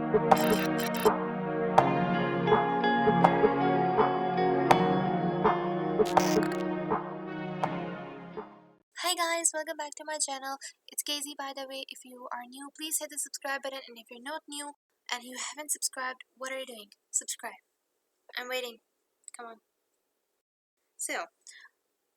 Hi guys, welcome back to my channel. It's Casey, by the way. If you are new, please hit the subscribe button, and if you're not new and you haven't subscribed, what are you doing? Subscribe. I'm waiting. Come on. So,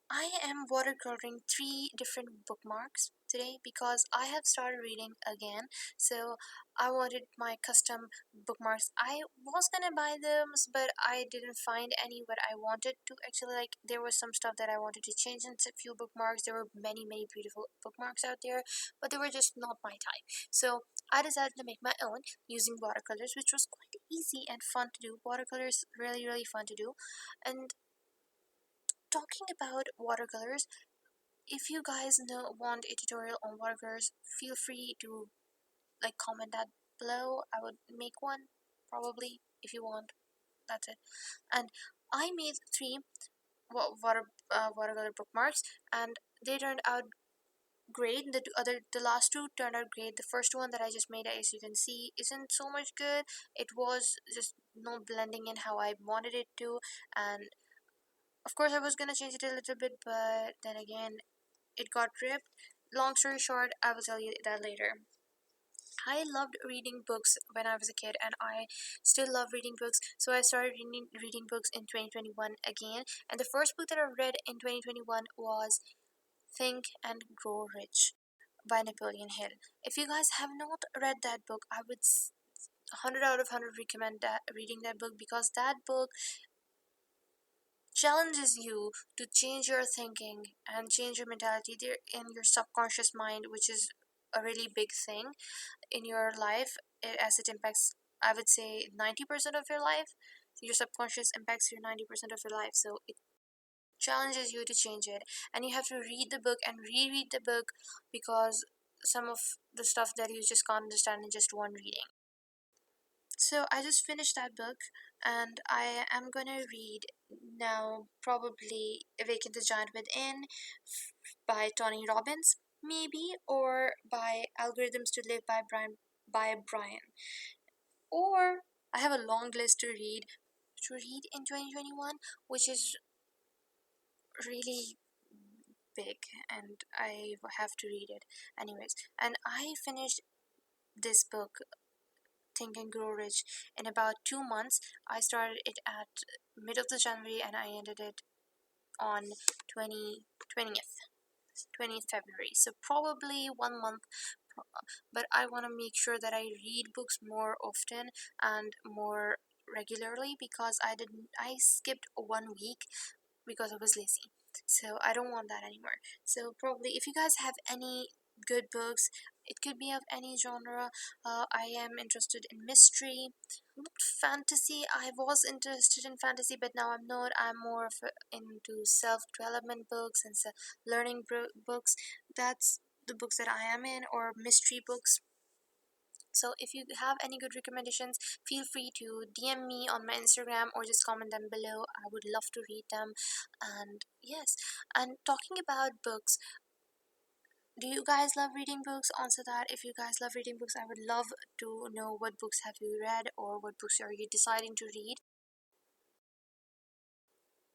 I am watercoloring 3 different bookmarks today because I have started reading again. So I wanted my custom bookmarks. I was gonna buy them, but I didn't find any what I wanted to actually like. There was some stuff that I wanted to change in a few bookmarks. There were many beautiful bookmarks out there, but they were just not my type. So I decided to make my own using watercolors, which was quite easy and fun to do. Watercolors really fun to do. And talking about watercolors, if you guys want a tutorial on watercolors, feel free to like comment that below. I would make one probably if you want. That's it. And I made 3 watercolor bookmarks, and they turned out great. The last 2 turned out great. The first one that I just made, as you can see, isn't so much good. It was just not blending in how I wanted it to, and of course I was gonna change it a little bit, but then again it got ripped. Long story short, I will tell you that later. I loved reading books when I was a kid, and I still love reading books. So I started reading books in 2021 again. And the first book that I read in 2021 was Think and Grow Rich by Napoleon Hill. If you guys have not read that book, I would 100 out of 100 recommend that reading that book, because that book challenges you to change your thinking and change your mentality there in your subconscious mind, which is a really big thing in your life, as it impacts, I would say, 90% of your life. Your subconscious impacts your 90% of your life, so it challenges you to change it, and you have to read the book and reread the book, because some of the stuff that you just can't understand in just one reading. So I just finished that book, and I am gonna read now probably Awaken the Giant Within by Tony Robbins, maybe, or by Algorithms to Live by Brian. Or I have a long list to read in 2021, which is really big, and I have to read it anyways. And I finished this book, Think and Grow Rich, in about 2 months. I started it at mid of the January, and I ended it on 20th February. So probably 1 month, but I want to make sure that I read books more often and more regularly, because I skipped 1 week because I was lazy. So I don't want that anymore. So probably if you guys have any good books, it could be of any genre. I am interested in mystery, not fantasy. I was interested in fantasy, but now I'm not. I'm more of into self-development books and learning books. That's the books that I am in, or mystery books. So if you have any good recommendations, feel free to DM me on my Instagram, or just comment them below. I would love to read them. And yes, and talking about books, do you guys love reading books? Answer that. If you guys love reading books, I would love to know what books have you read, or what books are you deciding to read.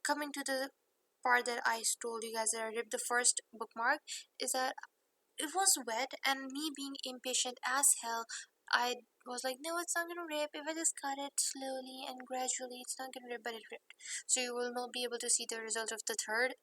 Coming to the part that I told you guys that I ripped the first bookmark, is that it was wet, and me being impatient as hell, I was like, no, it's not gonna rip. If I just cut it slowly and gradually, it's not gonna rip, but it ripped. So you will not be able to see the result of the third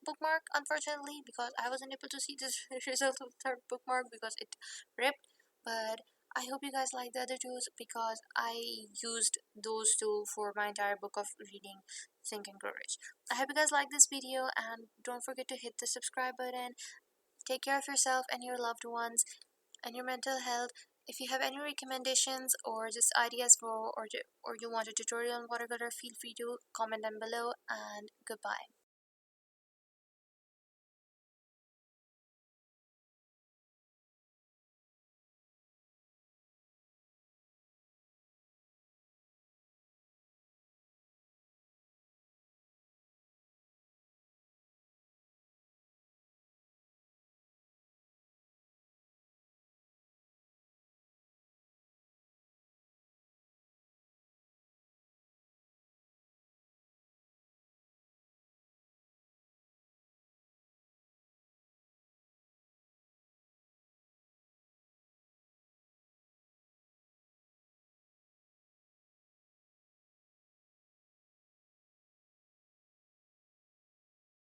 bookmark, unfortunately, because I wasn't able to see the result of the third bookmark because it ripped. But I hope you guys like the other tools, because I used those two for my entire book of reading Think and Grow Rich. I hope you guys like this video, and don't forget to hit the subscribe button. Take care of yourself and your loved ones and your mental health. If you have any recommendations or just ideas for, or you want a tutorial on watercolor, feel free to comment them below, and goodbye.